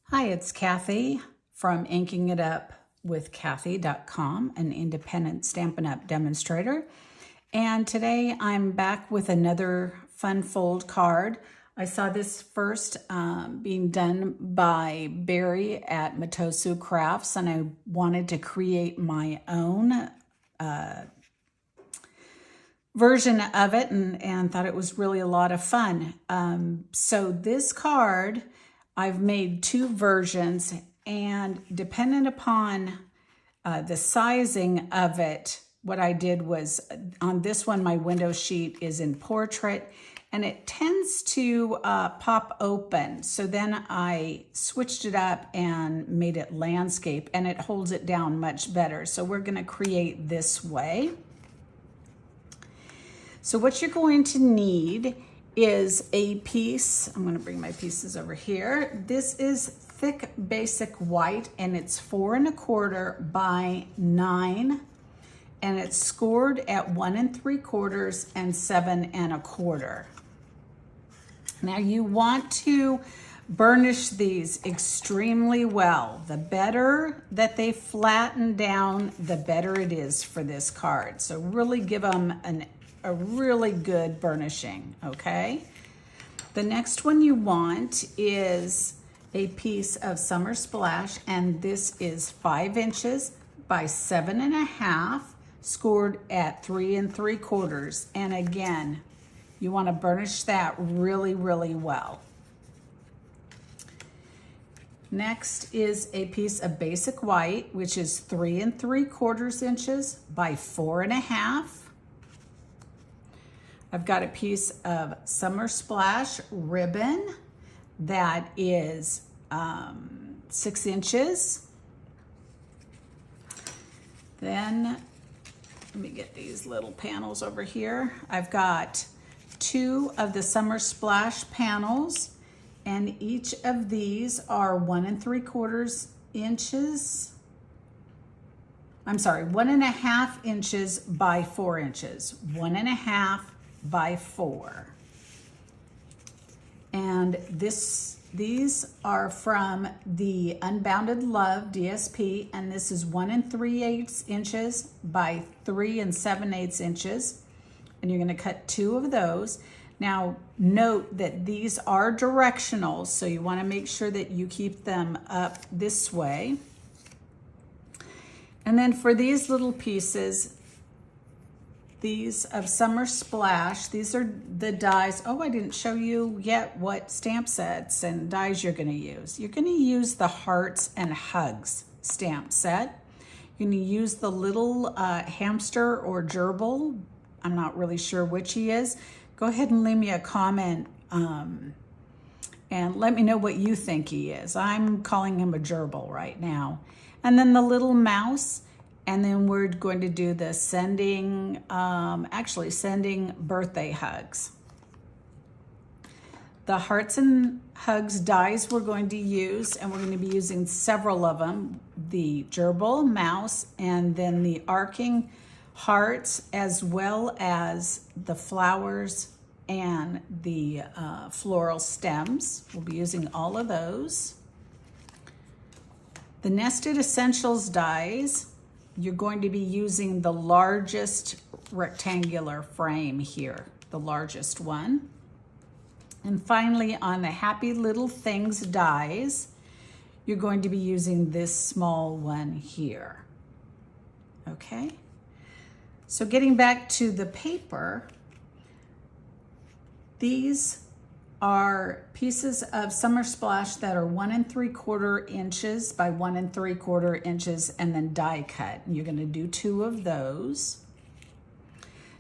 Hi, it's Cathy from Inking It Up with Cathy.com, an independent Stampin' Up demonstrator. And today I'm back with another fun fold card. I saw this first being done by Barry at Matosu Crafts, and I wanted to create my own version of it and thought it was really a lot of fun. So this card, I've made two versions, and dependent upon the sizing of it, what I did was on this one, my window sheet is in portrait and it tends to pop open. So then I switched it up and made it landscape, and it holds it down much better. So we're gonna create this way. So what you're going to need is a piece. I'm going to bring my pieces over here. This is thick basic white, and it's 4 1/4 by 9, and it's scored at 1 3/4 and 7 1/4. Now you want to burnish these extremely well. The better that they flatten down, the better it is for this card. So really give them a really good burnishing, okay? The next one you want is a piece of Summer Splash, and this is 5 inches by 7 1/2, scored at 3 3/4. And again, you want to burnish that really, really well. Next is a piece of basic white, which is 3 3/4 inches by 4 1/2. I've got a piece of Summer Splash ribbon that is 6 inches. Then, let me get these little panels over here. I've got 2 of the Summer Splash panels, and each of these are 1 3/4 inches. I'm sorry, 1 1/2 inches by 4 inches. 1 1/2 by 4. And these are from the Unbounded Love DSP, and this is 1 3/8 inches by 3 7/8 inches. And you're going to cut 2 of those. Now note that these are directional, so you want to make sure that you keep them up this way. And then for these little pieces, these of Summer Splash, these are the dies. Oh, I didn't show you yet what stamp sets and dies you're going to use. You're going to use the Hearts and Hugs stamp set. You're going to use the little hamster or gerbil. I'm not really sure which he is. Go ahead and leave me a comment and let me know what you think he is. I'm calling him a gerbil right now. And then the little mouse. And then we're going to do the sending birthday hugs. The Hearts and Hugs dies we're going to use, and we're going to be using several of them. The gerbil, mouse, and then the arcing hearts, as well as the flowers and the floral stems. We'll be using all of those. The Nested Essentials dies, you're going to be using the largest rectangular frame here, the largest one. And finally, on the Happy Little Things dies, you're going to be using this small one here. Okay? So getting back to the paper, these are pieces of Summer Splash that are 1 3/4 inches by 1 3/4 inches, and then die cut. And you're going to do 2 of those.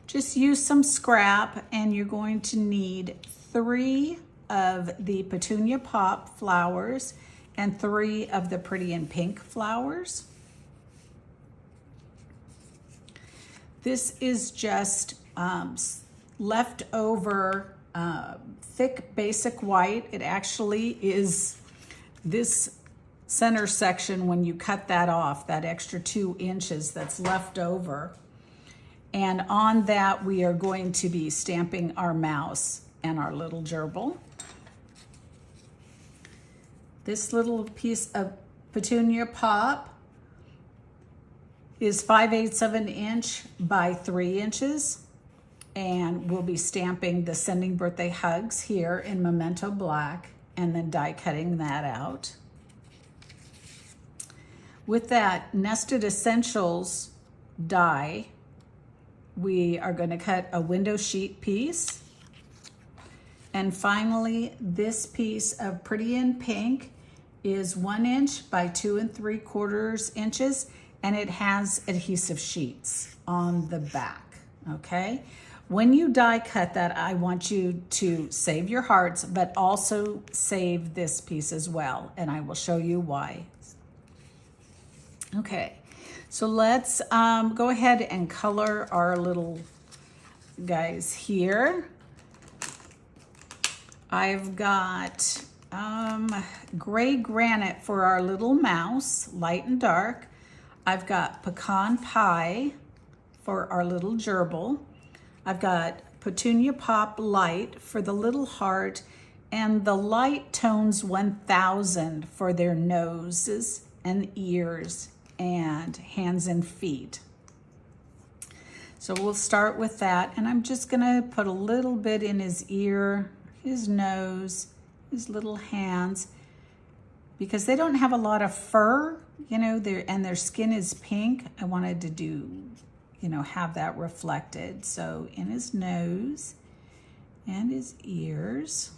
Just use some scrap, and you're going to need 3 of the Petunia Pop flowers and 3 of the Pretty in Pink flowers. This is just leftover thick basic white. It actually is this center section when you cut that off, that extra 2 inches that's left over. And on that we are going to be stamping our mouse and our little gerbil. This little piece of petunia pop is 5/8 of an inch by 3 inches. And we'll be stamping the Sending Birthday Hugs here in Memento Black and then die cutting that out. With that Nested Essentials die, we are going to cut a window sheet piece. And finally, this piece of Pretty in Pink is 1 inch by 2 3/4 inches, and it has adhesive sheets on the back, okay? When you die cut that, I want you to save your hearts, but also save this piece as well, and I will show you why. Okay, so let's go ahead and color our little guys here. I've got gray granite for our little mouse, light and dark. I've got pecan pie for our little gerbil. I've got petunia pop light for the little heart, and the light tones 1000 for their noses and ears and hands and feet. So we'll start with that, and I'm just gonna put a little bit in his ear, his nose, his little hands, because they don't have a lot of fur, you know, and their skin is pink. I wanted to do, you know, have that reflected. So in his nose and his ears,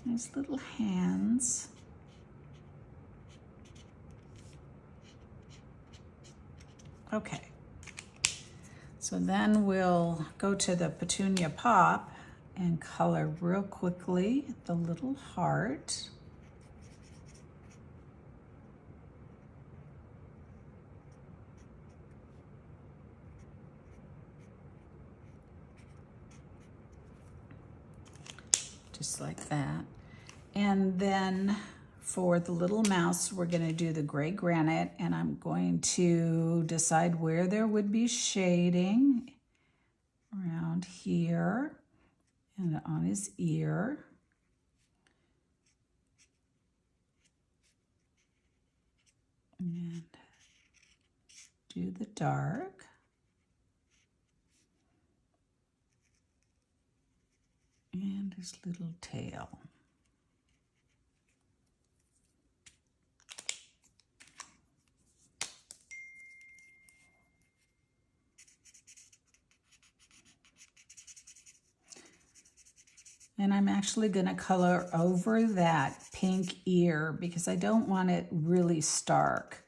and his little hands. Okay, so then we'll go to the petunia pop and color real quickly the little heart. Just like that. And then for the little mouse, we're gonna do the gray granite, and I'm going to decide where there would be shading around here and on his ear. And do the dark. And his little tail. And I'm actually going to color over that pink ear because I don't want it really stark,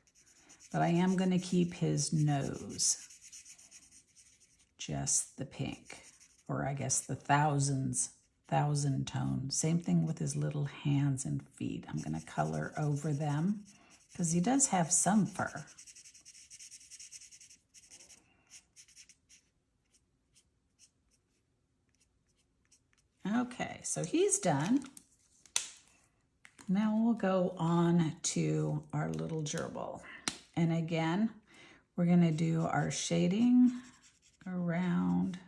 but I am going to keep his nose just the pink, or I guess the 1000 tone. Same thing with his little hands and feet. I'm going to color over them because he does have some fur. Okay, so he's done. Now we'll go on to our little gerbil. And again, we're going to do our shading around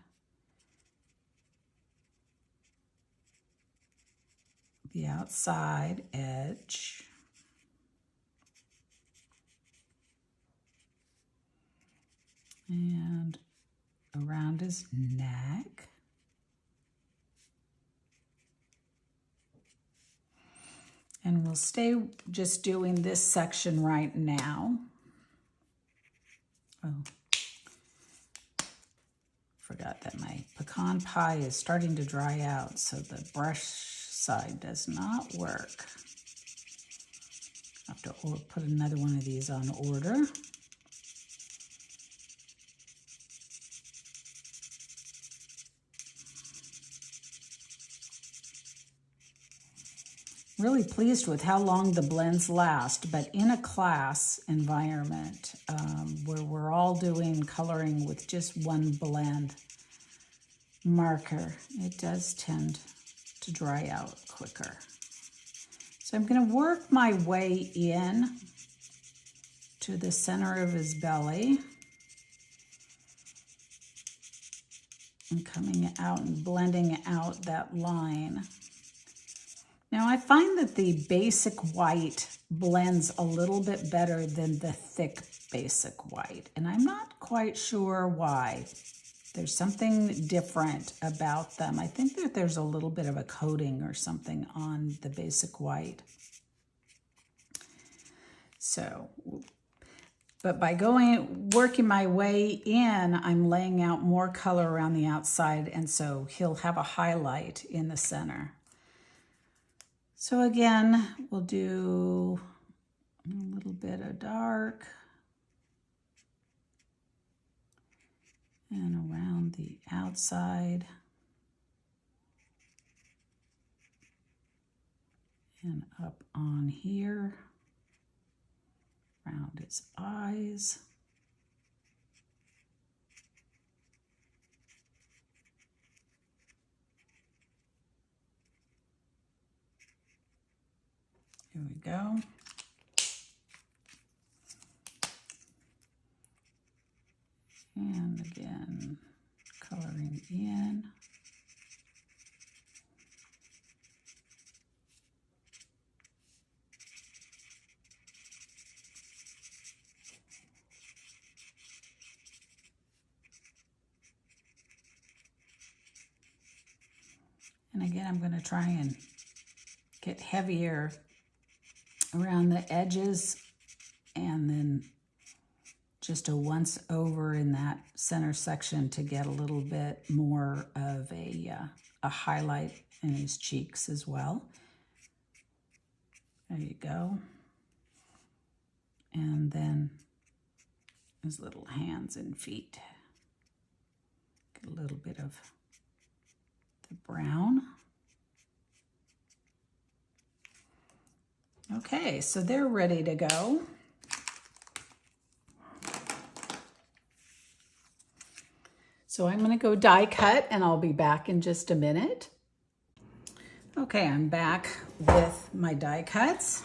the outside edge. And around his neck. And we'll stay just doing this section right now. Oh, forgot that my pecan pie is starting to dry out, so the brush side does not work. I have to put another one of these on order. Really pleased with how long the blends last, but in a class environment where we're all doing coloring with just one blend marker, it does tend to dry out quicker. So I'm going to work my way in to the center of his belly and coming out and blending out that line. Now I find that the basic white blends a little bit better than the thick basic white, and I'm not quite sure why. There's something different about them. I think that there's a little bit of a coating or something on the basic white. So, but by working my way in, I'm laying out more color around the outside, and so he'll have a highlight in the center. So again, we'll do a little bit of dark and around the outside and up on here, around his eyes. Here we go. And again, coloring in. And again, I'm going to try and get heavier around the edges, and then just a once over in that center section to get a little bit more of a highlight in his cheeks as well. There you go. And then his little hands and feet. Get a little bit of the brown. Okay, so they're ready to go. So I'm going to go die cut, and I'll be back in just a minute. Okay, I'm back with my die cuts.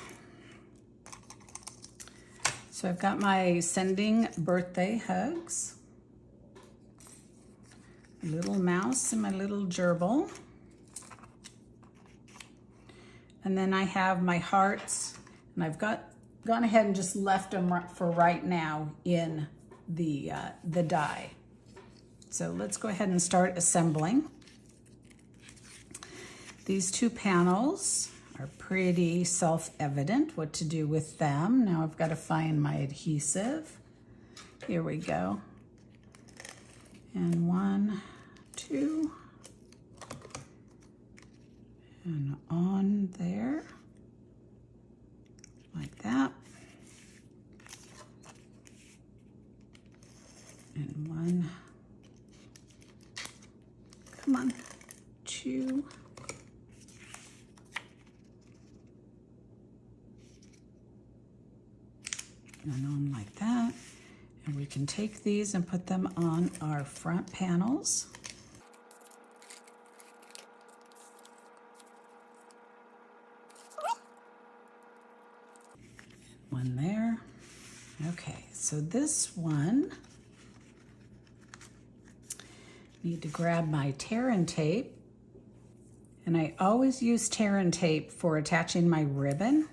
So I've got my sending birthday hugs, my little mouse and my little gerbil. And then I have my hearts, and I've gone ahead and just left them for right now in the die. So let's go ahead and start assembling. These two panels are pretty self-evident what to do with them. Now I've got to find my adhesive. Here we go. And 1, 2. And on there, like that. And 1, come on, 2. And on like that. And we can take these and put them on our front panels. One there. Okay, so this one, need to grab my tear and tape, and I always use tear and tape for attaching my ribbon.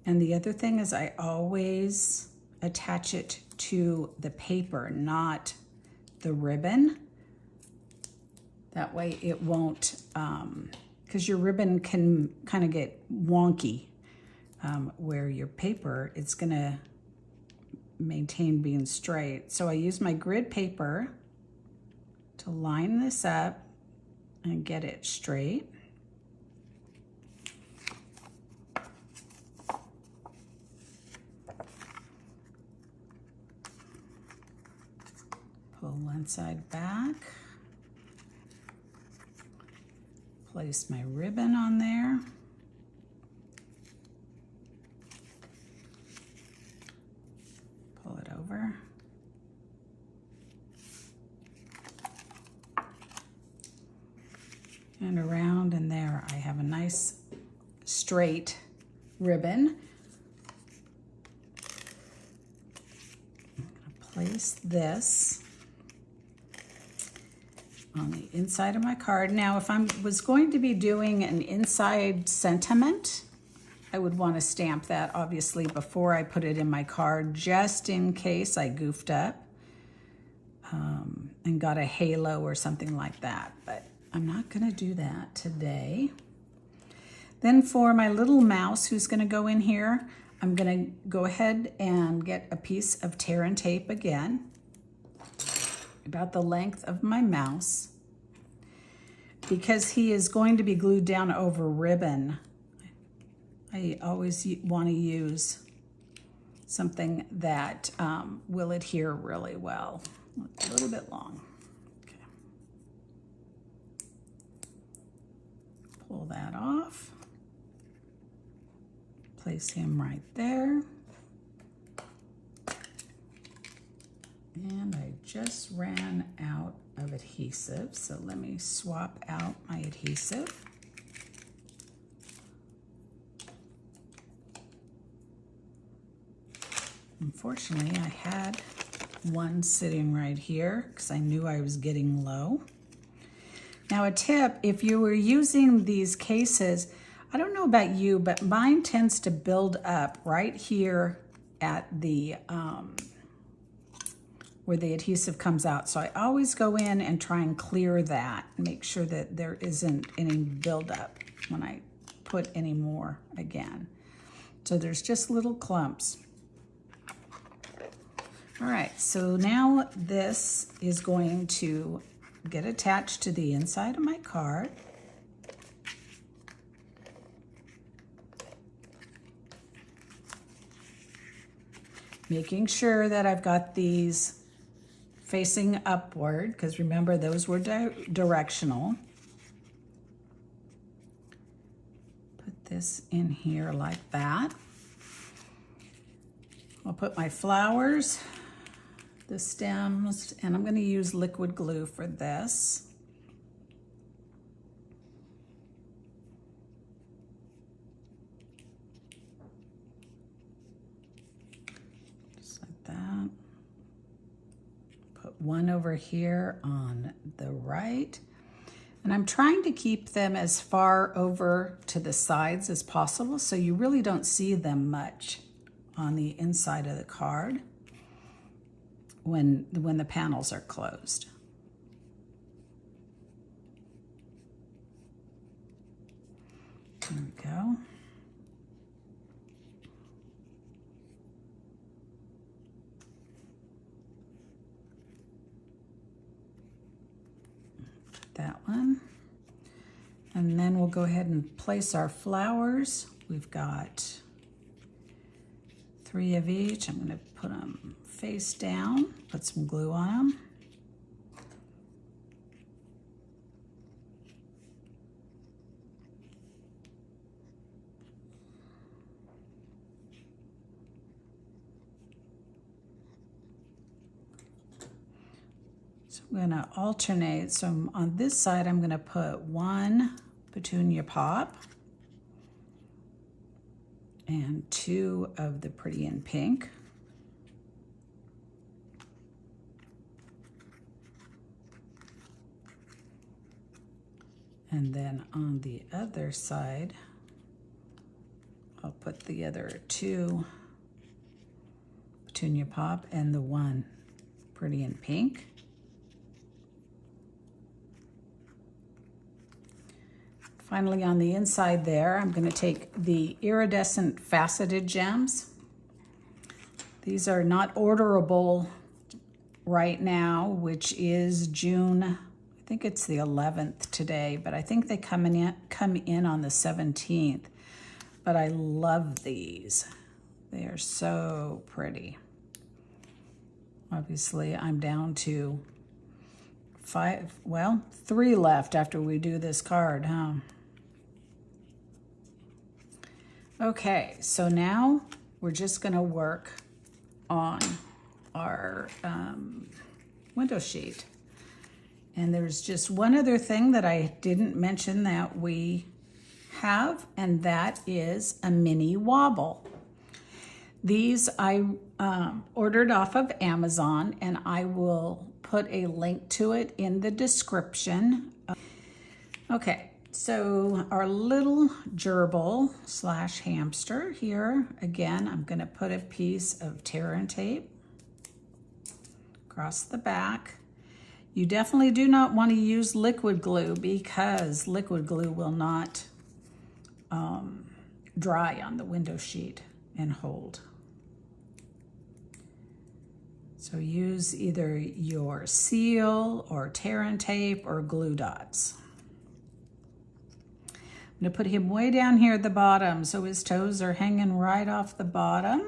And the other thing is I always attach it to the paper, not the ribbon. That way it won't, because your ribbon can kind of get wonky. Where your paper, it's gonna maintain being straight. So I use my grid paper to line this up and get it straight. Pull one side back. Place my ribbon on there. Pull it over. And around, and there I have a nice straight ribbon. I'm gonna place this on the inside of my card. Now, if I was going to be doing an inside sentiment, I would want to stamp that obviously before I put it in my card, just in case I goofed up and got a halo or something like that. But I'm not going to do that today. Then for my little mouse who's going to go in here, I'm going to go ahead and get a piece of tear and tape again, about the length of my mouse. Because he is going to be glued down over ribbon, I always want to use something that will adhere really well. A little bit long. Okay. Pull that off. Place him right there. And I just ran out of adhesive, so let me swap out my adhesive. Unfortunately, I had one sitting right here because I knew I was getting low. Now a tip, if you were using these cases, I don't know about you, but mine tends to build up right here at the, where the adhesive comes out. So I always go in and try and clear that, make sure that there isn't any buildup when I put any more again. So there's just little clumps. All right, so now this is going to get attached to the inside of my card. Making sure that I've got these facing upward, because remember those were directional. Put this in here like that. I'll put my flowers, the stems, and I'm going to use liquid glue for this. Just like that. Put one over here on the right. And I'm trying to keep them as far over to the sides as possible so you really don't see them much on the inside of the card when the panels are closed. There we go. That one. And then we'll go ahead and place our flowers. We've got 3 of each. I'm going to put them face down, put some glue on them. So I'm going to alternate. So on this side, I'm going to put 1 petunia pop and 2 of the Pretty in Pink. And then on the other side, I'll put the other 2 petunia pop and the 1 Pretty in Pink. Finally, on the inside there, I'm going to take the iridescent faceted gems. These are not orderable right now, which is June, I think it's the 11th today, but I think they come in on the 17th. But I love these. They are so pretty. Obviously, I'm down to 3 left after we do this card, huh? Okay, so now we're just going to work on our window sheet. And there's just one other thing that I didn't mention that we have, and that is a mini wobble. These I ordered off of Amazon, and I will put put a link to it in the description. Okay, so our little gerbil / hamster here, again, I'm gonna put a piece of tear and tape across the back. You definitely do not want to use liquid glue because liquid glue will not dry on the window sheet and hold. So use either your seal or tear and tape or glue dots. I'm gonna put him way down here at the bottom so his toes are hanging right off the bottom.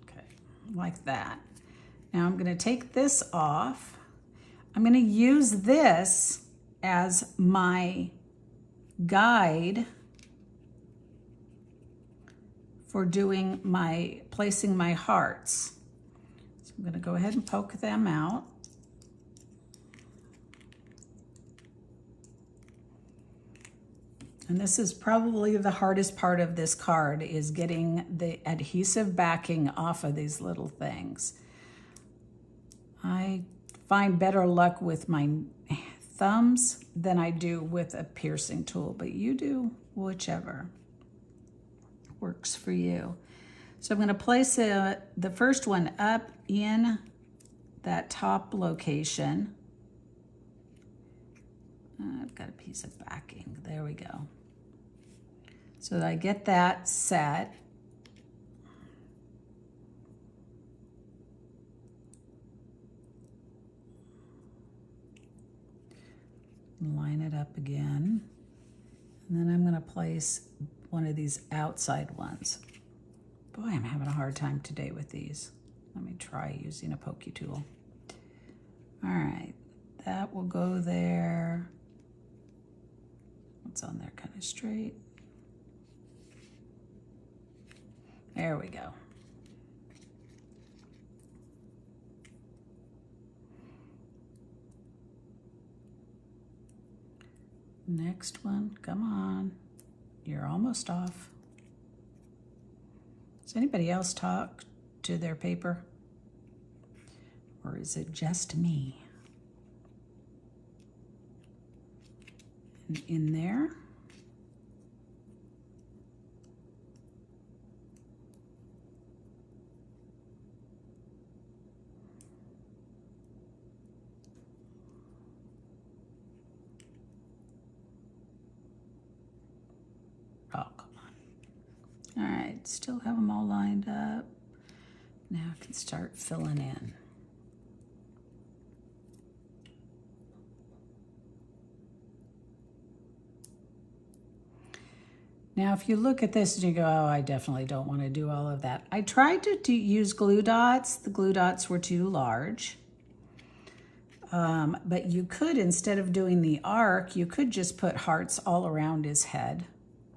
Okay, like that. Now I'm gonna take this off. I'm gonna use this as my guide for doing placing my hearts. So I'm gonna go ahead and poke them out. And this is probably the hardest part of this card, is getting the adhesive backing off of these little things. I find better luck with my thumbs than I do with a piercing tool, but you do whichever works for you. So I'm going to place the first one up in that top location. I've got a piece of backing. There we go. So that I get that set. Line it up again. And then I'm going to place one of these outside ones. Boy, I'm having a hard time today with these. Let me try using a pokey tool. All right, that will go there. What's on there, kind of straight. There we go. Next one, come on. You're almost off. Does anybody else talk to their paper? Or is it just me? And in there. Oh, come on. All right, still have them all lined up. Now I can start filling in. Now, if you look at this and you go, oh, I definitely don't want to do all of that. I tried to use glue dots. The glue dots were too large. But you could, instead of doing the arc, you could just put hearts all around his head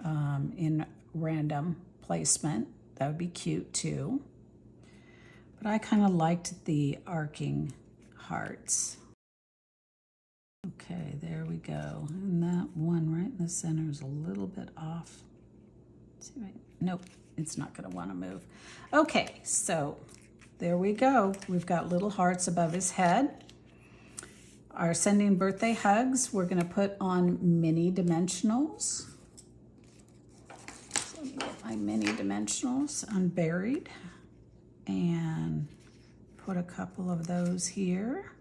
in random placement. That would be cute too. But I kind of liked the arcing hearts. Okay, there we go. And that one right in the center is a little bit off. See, right? Nope, it's not going to want to move. Okay, so there we go. We've got little hearts above his head. Our sending birthday hugs, we're going to put on mini dimensionals. So let me get my mini dimensionals unburied and put a couple of those here.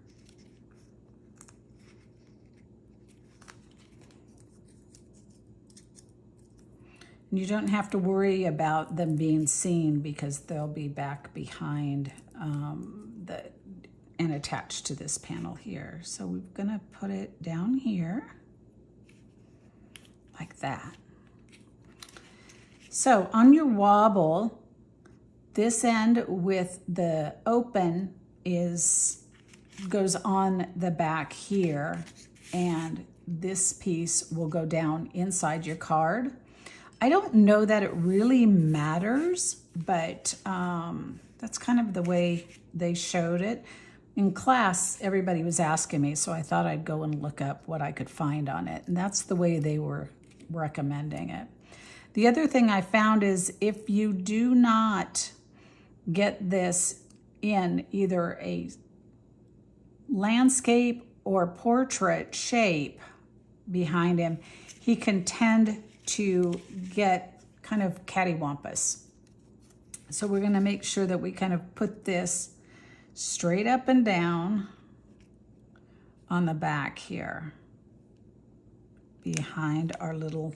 You don't have to worry about them being seen because they'll be back behind and attached to this panel here. So we're gonna put it down here like that. So on your wobble, this end with the open goes on the back here, and this piece will go down inside your card. I don't know that it really matters, but that's kind of the way they showed it. In class, everybody was asking me, so I thought I'd go and look up what I could find on it, and that's the way they were recommending it. The other thing I found is if you do not get this in either a landscape or portrait shape behind him, he can tend to get kind of cattywampus. So we're going to make sure that we kind of put this straight up and down on the back here behind our little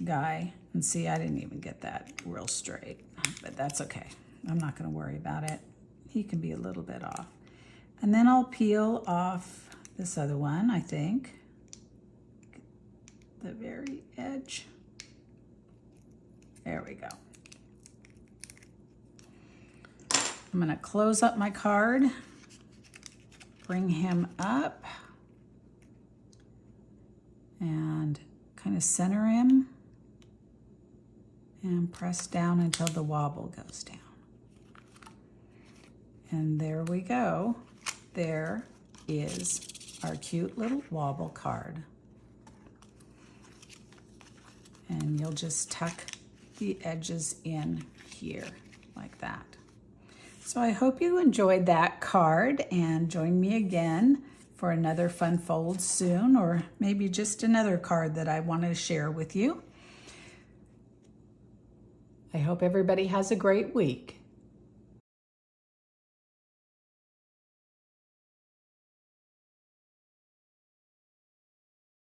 guy. And see, I didn't even get that real straight, but that's okay. I'm not going to worry about it. He can be a little bit off. And then I'll peel off this other one, I think. The very edge. There we go. I'm going to close up my card, bring him up, and kind of center him and press down until the wobble goes down. And there we go. There is our cute little wobble card. And you'll just tuck the edges in here like that. So I hope you enjoyed that card and join me again for another fun fold soon, or maybe just another card that I want to share with you. I hope everybody has a great week.